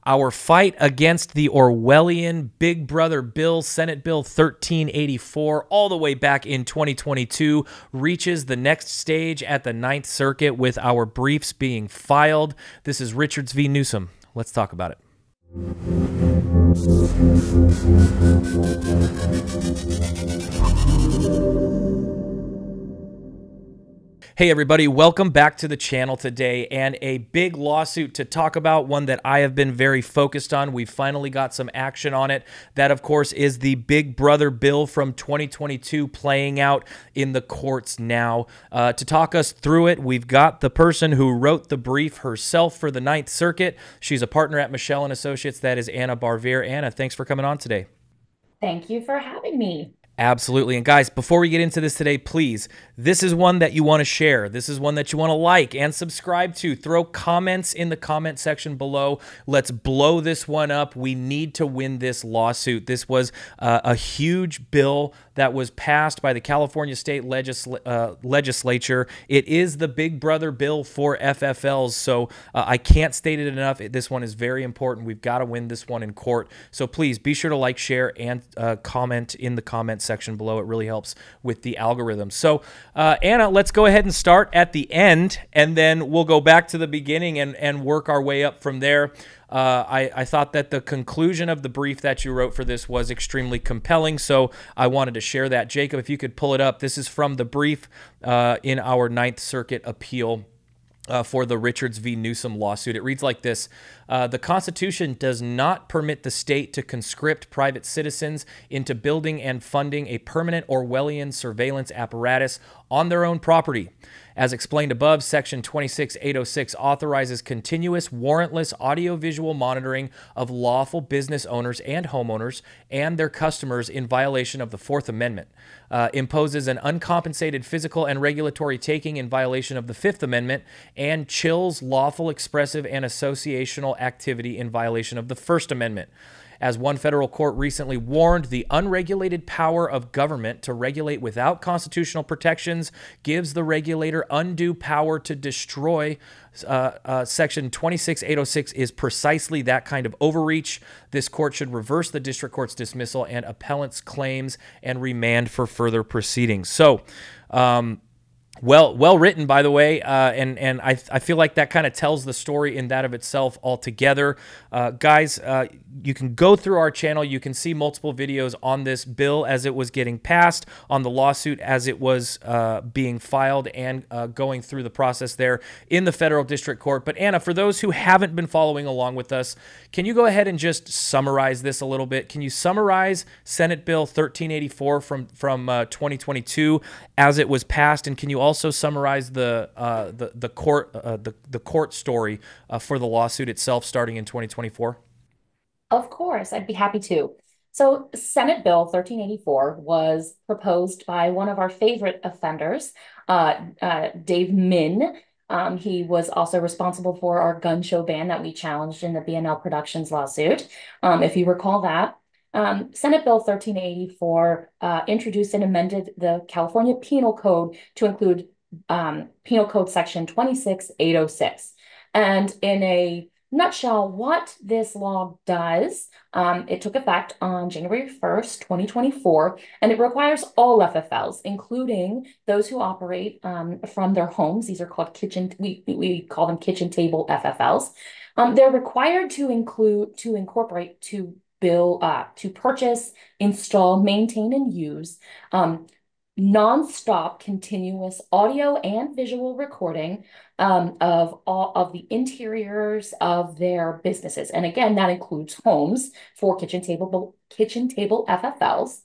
Our fight against the Orwellian Big Brother bill, Senate Bill 1384, all the way back in 2022, reaches the next stage at the Ninth Circuit with our briefs being filed. This is Richards v. Newsom. Let's talk about it. Hey everybody, welcome back to the channel today, and a big lawsuit to talk about, one that I have been very focused on. We finally got some action on it. That, of course, is the Big Brother bill from 2022 playing out in the courts now. To talk us through it, we've got the person who wrote the brief herself for the Ninth Circuit. She's a partner at Michelle & Associates. That is Anna Barvir. Anna, thanks for coming on today. Thank you for having me. Absolutely. And guys, before we get into this today, please, this is one that you want to share. This is one that you want to like and subscribe to. Throw comments in the comment section below. Let's blow this one up. We need to win this lawsuit. This was a huge bill that was passed by the California State Legislature. It is the Big Brother bill for FFLs, so I can't state it enough. This one is very important. We've got to win this one in court. So please be sure to like, share, and comment in the comments section below. It really helps with the algorithm. So Anna, let's go ahead and start at the end, and then we'll go back to the beginning and work our way up from there. I thought that the conclusion of the brief that you wrote for this was extremely compelling, so I wanted to share that. Jacob, if you could pull it up. This is from the brief in our Ninth Circuit appeal for the Richards v. Newsom lawsuit. It reads like this. The Constitution does not permit the state to conscript private citizens into building and funding a permanent Orwellian surveillance apparatus on their own property. As explained above, Section 26806 authorizes continuous warrantless audiovisual monitoring of lawful business owners and homeowners and their customers in violation of the Fourth Amendment, imposes an uncompensated physical and regulatory taking in violation of the Fifth Amendment, and chills lawful expressive and associational activity in violation of the First Amendment. As one federal court recently warned, the unregulated power of government to regulate without constitutional protections gives the regulator undue power to destroy. Section 26806 is precisely that kind of overreach. This court should reverse the district court's dismissal and appellant's claims and remand for further proceedings. So, well written, by the way, and I feel like that kind of tells the story in that of itself altogether. Guys, you can go through our channel. You can see multiple videos on this bill as it was getting passed, on the lawsuit as it was being filed, and going through the process there in the federal district court. But Anna, for those who haven't been following along with us, can you go ahead and just summarize this a little bit? Can you summarize Senate Bill 1384 from 2022 as it was passed, and can you also summarize the court story for the lawsuit itself starting in 2024? Of course, I'd be happy to. So Senate Bill 1384 was proposed by one of our favorite offenders, Dave Min. He was also responsible for our gun show ban that we challenged in the B&L Productions lawsuit. If you recall that. Senate Bill 1384 introduced and amended the California Penal Code to include Penal Code Section 26806. And in a nutshell, what this law does, it took effect on January 1st, 2024, and it requires all FFLs, including those who operate from their homes. These are called we call them kitchen table FFLs. They're required to incorporate, to purchase, install, maintain, and use non-stop continuous audio and visual recording of all of the interiors of their businesses. And again, that includes homes for kitchen table FFLs.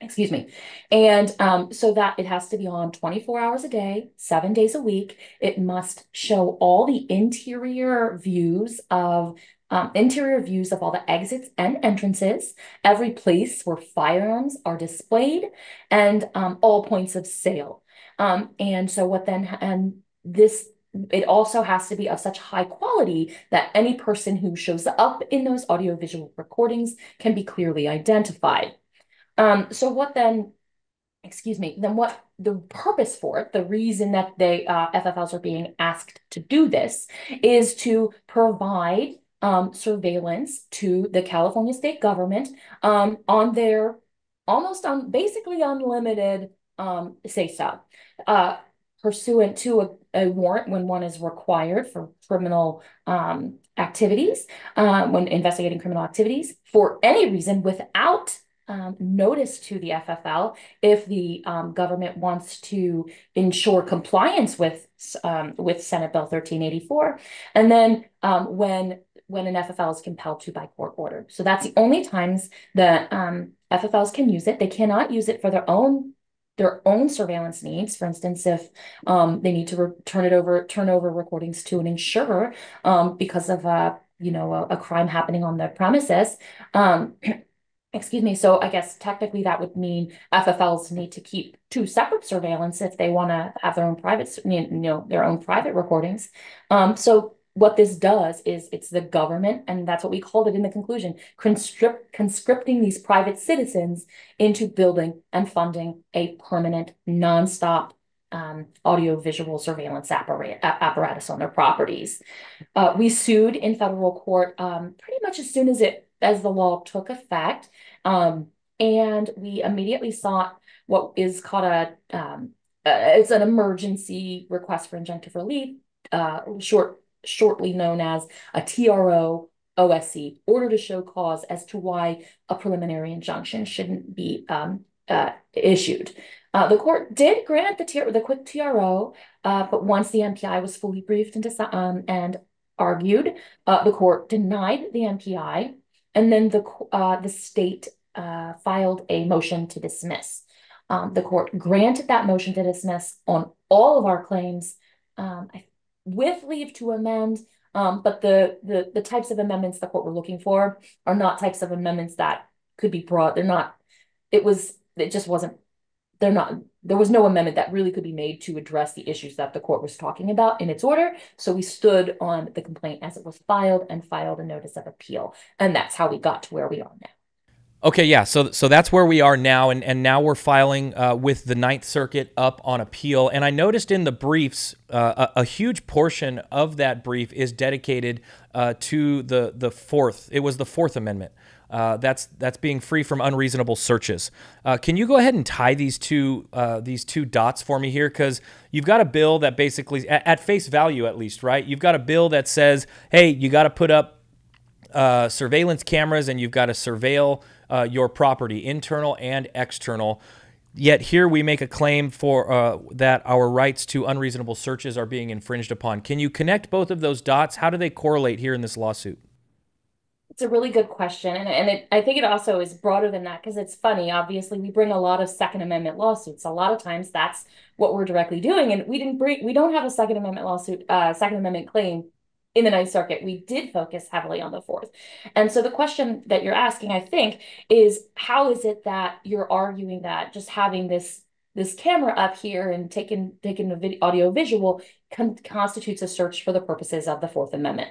Excuse me. And so that it has to be on 24 hours a day, 7 days a week. It must show all the interior views of all the exits and entrances, every place where firearms are displayed, and all points of sale. And so it also has to be of such high quality that any person who shows up in those audiovisual recordings can be clearly identified. So what then what the purpose for it, the reason that FFLs are being asked to do this, is to provide surveillance to the California state government on their almost on basically unlimited say so. Uh, Pursuant to a warrant when one is required for criminal activities, when investigating criminal activities for any reason without notice to the FFL if the government wants to ensure compliance with Senate Bill 1384, and then when an FFL is compelled to by court order. So that's the only times that FFLs can use it. They cannot use it for their own surveillance needs. For instance, if they need to turn over recordings to an insurer because of a crime happening on the premises. Excuse me. So I guess technically that would mean FFLs need to keep two separate surveillance if they want to have their own private recordings. So what this does is it's the government, and that's what we called it in the conclusion, conscripting these private citizens into building and funding a permanent, nonstop audiovisual surveillance apparatus on their properties. We sued in federal court pretty much as soon as the law took effect, and we immediately sought what is called it's an emergency request for injunctive relief, shortly known as a TRO OSC, order to show cause as to why a preliminary injunction shouldn't be issued. The court did grant the quick TRO, but once the MPI was fully briefed and argued, the court denied the MPI, and then the state filed a motion to dismiss. The court granted that motion to dismiss on all of our claims, with leave to amend. But the types of amendments the court were looking for are not types of amendments that could be brought. They're not. It just wasn't. They're not. There was no amendment that really could be made to address the issues that the court was talking about in its order. So we stood on the complaint as it was filed and filed a notice of appeal, and that's how we got to where we are now. Okay, yeah, so that's where we are now, and now we're filing with the Ninth Circuit up on appeal. And I noticed in the briefs, a huge portion of that brief is dedicated to the fourth. It was the Fourth Amendment. That's being free from unreasonable searches. Can you go ahead and tie these two dots for me here? Because you've got a bill that basically, at face value at least, right? You've got a bill that says, hey, you got to put up surveillance cameras and you've got to surveil your property, internal and external. Yet here we make a claim for that our rights to unreasonable searches are being infringed upon. Can you connect both of those dots? How do they correlate here in this lawsuit? It's a really good question, and I think it also is broader than that because it's funny. Obviously, we bring a lot of Second Amendment lawsuits. A lot of times, that's what we're directly doing, and we don't have a Second Amendment lawsuit, Second Amendment claim in the Ninth Circuit. We did focus heavily on the Fourth, and so the question that you're asking, I think, is how is it that you're arguing that just having this camera up here and taking the audio visual constitutes a search for the purposes of the Fourth Amendment?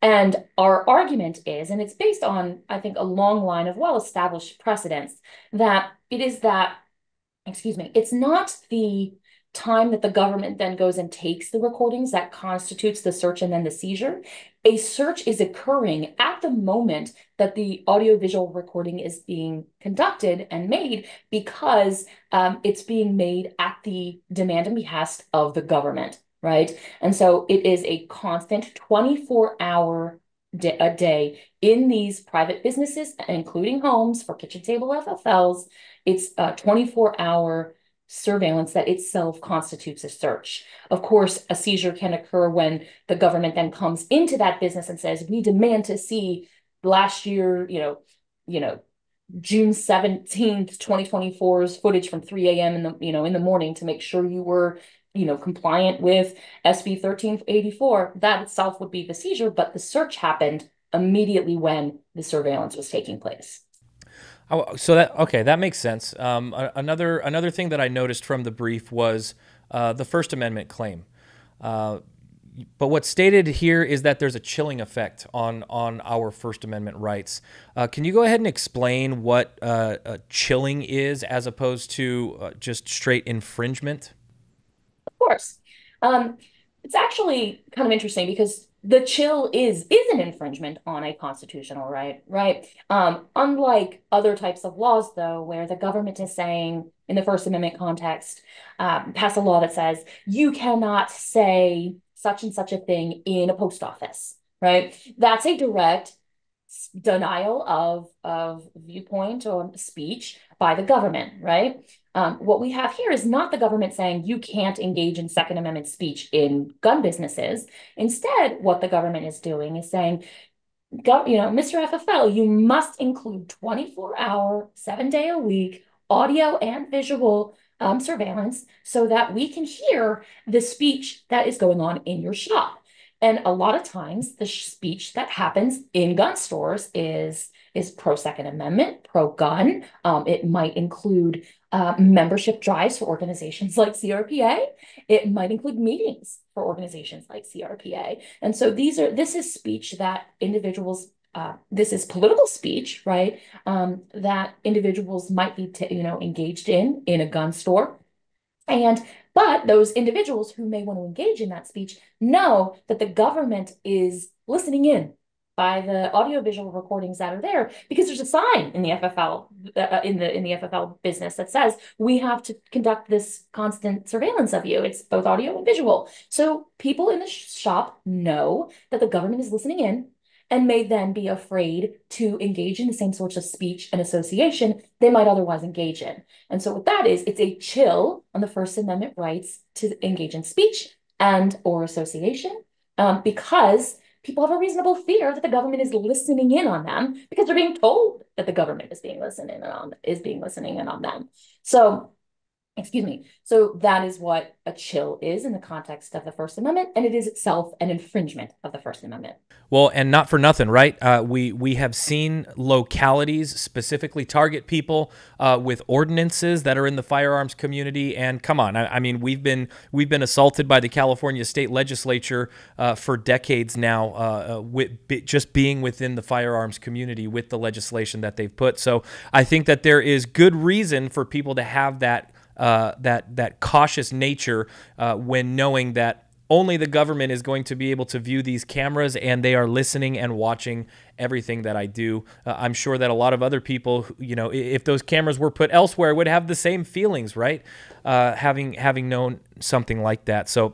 And our argument is, and it's based on, I think, a long line of well-established precedents, that it's not the time that the government then goes and takes the recordings that constitutes the search and then the seizure. A search is occurring at the moment that the audiovisual recording is being conducted and made because it's being made at the demand and behest of the government, right? And so it is a constant 24-hour a day in these private businesses, including homes for kitchen table FFLs. It's a 24-hour surveillance that itself constitutes a search. Of course, a seizure can occur when the government then comes into that business and says, we demand to see last year, June 17th, 2024's footage from 3 a.m. in the morning to make sure you were, compliant with SB 1384. That itself would be the seizure, but the search happened immediately when the surveillance was taking place. So that makes sense. Another thing that I noticed from the brief was the First Amendment claim. But what's stated here is that there's a chilling effect on our First Amendment rights. Can you go ahead and explain what chilling is as opposed to just straight infringement? Of course. It's actually kind of interesting because the chill is an infringement on a constitutional right, right? Unlike other types of laws, though, where the government is saying in the First Amendment context, pass a law that says you cannot say such and such a thing in a post office, right? That's a direct denial of viewpoint or speech by the government, right? What we have here is not the government saying you can't engage in Second Amendment speech in gun businesses. Instead, what the government is doing is saying, Mr. FFL, you must include 24-hour, 7-day a week audio and visual surveillance so that we can hear the speech that is going on in your shop. And a lot of times, the speech that happens in gun stores is pro Second Amendment, pro gun. It might include membership drives for organizations like CRPA. It might include meetings for organizations like CRPA. And so this is speech that individuals, this is political speech, right? That individuals might be, engaged in a gun store. But those individuals who may want to engage in that speech know that the government is listening in by the audiovisual recordings that are there, because there's a sign in the FFL in the FFL business that says we have to conduct this constant surveillance of you. It's both audio and visual. So people in the shop know that the government is listening in and may then be afraid to engage in the same sorts of speech and association they might otherwise engage in. And so what that is, it's a chill on the First Amendment rights to engage in speech and or association, because people have a reasonable fear that the government is listening in on them because they're being told that the government is being listening in on them. So excuse me. So that is what a chill is in the context of the First Amendment, and it is itself an infringement of the First Amendment. Well, and not for nothing, right? We have seen localities specifically target people with ordinances that are in the firearms community. And come on, I mean, we've been assaulted by the California State Legislature for decades now, just being within the firearms community with the legislation that they've put. So I think that there is good reason for people to have that cautious nature when knowing that only the government is going to be able to view these cameras, and they are listening and watching everything that I do. I'm sure that a lot of other people, if those cameras were put elsewhere, would have the same feelings, right? Having known something like that. So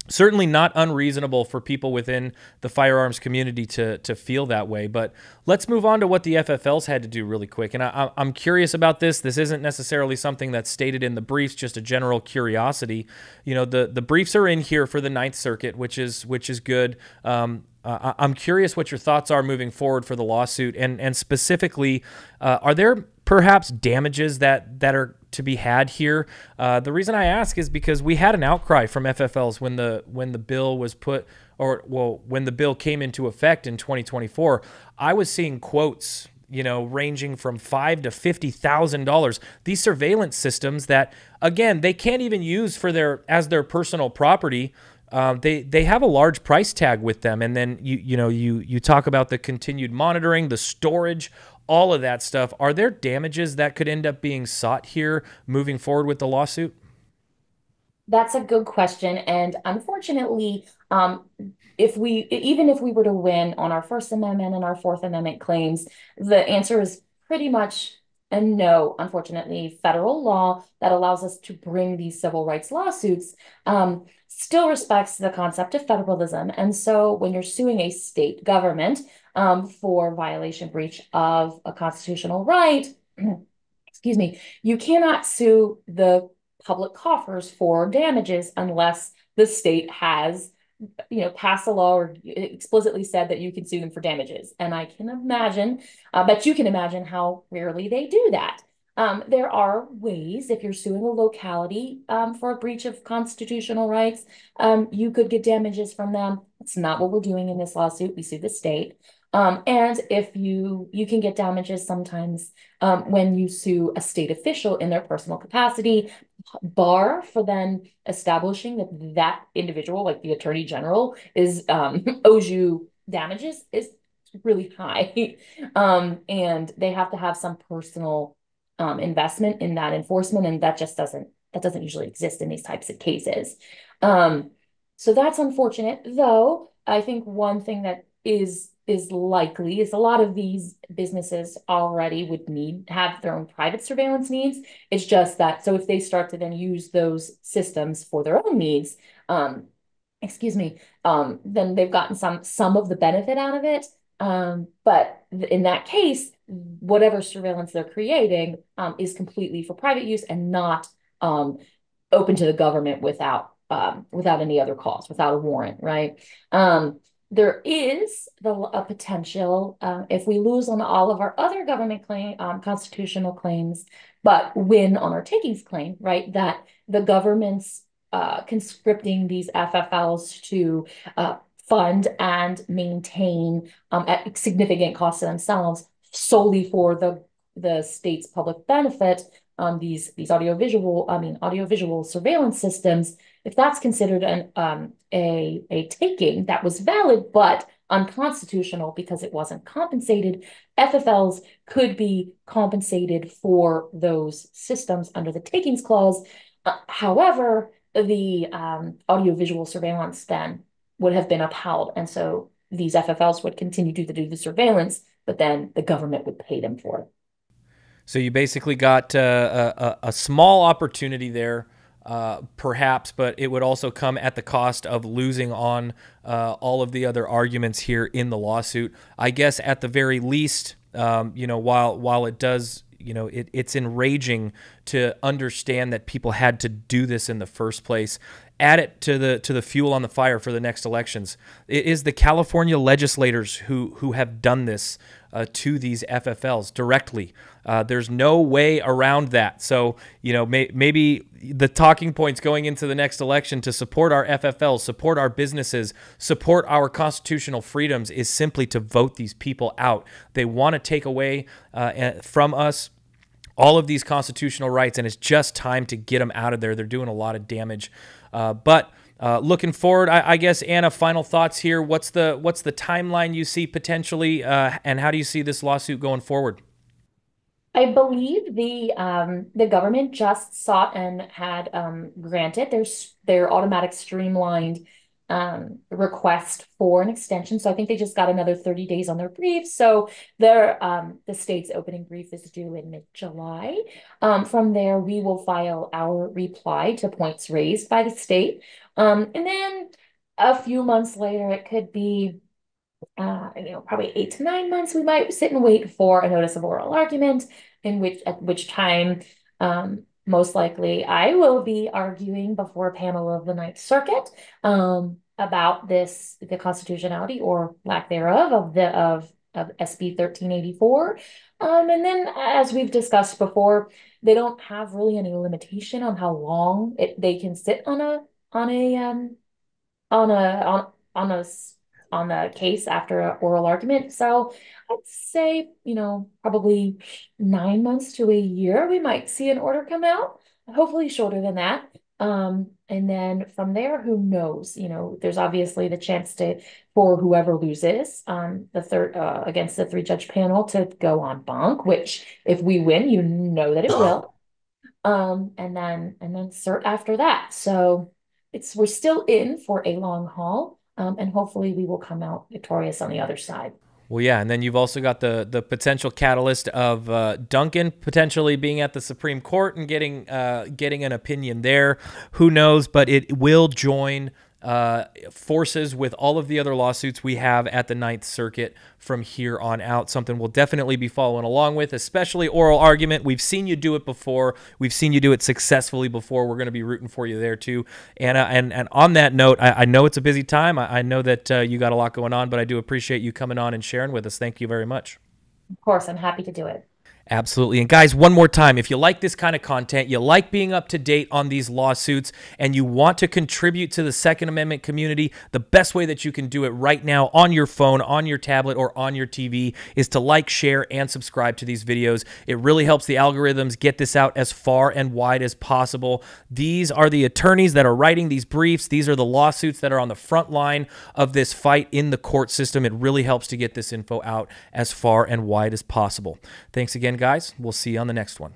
certainly not unreasonable for people within the firearms community to feel that way. But let's move on to what the FFLs had to do really quick. And I'm curious about this. This isn't necessarily something that's stated in the briefs, just a general curiosity. The briefs are in here for the Ninth Circuit, which is good. I'm curious what your thoughts are moving forward for the lawsuit, and specifically, are there perhaps damages that are to be had here? The reason I ask is because we had an outcry from FFLs when the bill was put, when the bill came into effect in 2024. I was seeing quotes, ranging from $5,000 to $50,000. These surveillance systems that, again, they can't even use as their personal property. They have a large price tag with them, and then you talk about the continued monitoring, the storage, all of that stuff. Are there damages that could end up being sought here moving forward with the lawsuit? That's a good question. And unfortunately, even if we were to win on our First Amendment and our Fourth Amendment claims, the answer is pretty much a no. Unfortunately, federal law that allows us to bring these civil rights lawsuits still respects the concept of federalism. And so when you're suing a state government for violation, breach of a constitutional right, excuse me, you cannot sue the public coffers for damages unless the state has, passed a law or explicitly said that you can sue them for damages. And I can imagine, but you can imagine how rarely they do that. There are ways, if you're suing a locality for a breach of constitutional rights, you could get damages from them. That's not what we're doing in this lawsuit. We sue the state. And if you can get damages sometimes when you sue a state official in their personal capacity, bar for then establishing that individual, like the attorney general, owes you damages is really high. And they have to have some personal investment in that enforcement, and that doesn't usually exist in these types of cases. So that's unfortunate, though. I think one thing that is likely is a lot of these businesses already would need have their own private surveillance needs. It's just that so if they start to then use those systems for their own needs, excuse me, then they've gotten some of the benefit out of it. But in that case, whatever surveillance they're creating is completely for private use and not open to the government without any other cause, without a warrant, right? There is a potential if we lose on all of our other government constitutional claims, but win on our takings claim, right? That the government's conscripting these FFLs to fund and maintain at significant cost to themselves solely for the state's public benefit. These audiovisual surveillance systems, if that's considered a taking that was valid but unconstitutional because it wasn't compensated, FFLs could be compensated for those systems under the takings clause. However, the audiovisual surveillance then would have been upheld, and so these FFLs would continue to do the surveillance, but then the government would pay them for it. So you basically got a small opportunity there, perhaps, but it would also come at the cost of losing on all of the other arguments here in the lawsuit. I guess at the very least, while it does, it's enraging to understand that people had to do this in the first place. Add it to the fuel on the fire for the next elections. It is the California legislators who have done this to these FFLs directly. There's no way around that. So, maybe the talking points going into the next election to support our FFLs, support our businesses, support our constitutional freedoms is simply to vote these people out. They want to take away from us all of these constitutional rights, and it's just time to get them out of there. They're doing a lot of damage. But looking forward, I guess, Anna, final thoughts here. What's the timeline you see potentially, and how do you see this lawsuit going forward? I believe the government just sought and had granted their automatic streamlined request for an extension. So I think they just got another 30 days on their brief. So the state's opening brief is due in mid-July. From there, we will file our reply to points raised by the state. And then a few months later, it could be probably 8 to 9 months, we might sit and wait for a notice of oral argument, at which time most likely I will be arguing before a panel of the Ninth Circuit about the constitutionality or lack thereof of SB 1384. And then, as we've discussed before, they don't have really any limitation on how long they can sit on the case after an oral argument. So I'd say, probably 9 months to a year, we might see an order come out, hopefully shorter than that. And then from there, who knows? There's obviously the chance for whoever loses against the 3-judge panel to go en banc, which if we win, that it will. And then cert after that. So we're still in for a long haul. And hopefully we will come out victorious on the other side. Well, yeah, and then you've also got the potential catalyst of Duncan potentially being at the Supreme Court and getting an opinion there. Who knows? But it will join forces with all of the other lawsuits we have at the Ninth Circuit from here on out. Something we'll definitely be following along with, especially oral argument. We've seen you do it before. We've seen you do it successfully before. We're going to be rooting for you there too, Anna. And on that note, I know it's a busy time. I know that you got a lot going on, but I do appreciate you coming on and sharing with us. Thank you very much. Of course, I'm happy to do it. Absolutely. And guys, one more time, if you like this kind of content, you like being up to date on these lawsuits, and you want to contribute to the Second Amendment community, the best way that you can do it right now on your phone, on your tablet, or on your TV is to like, share, and subscribe to these videos. It really helps the algorithms get this out as far and wide as possible. These are the attorneys that are writing these briefs. These are the lawsuits that are on the front line of this fight in the court system. It really helps to get this info out as far and wide as possible. Thanks again, guys. We'll see you on the next one.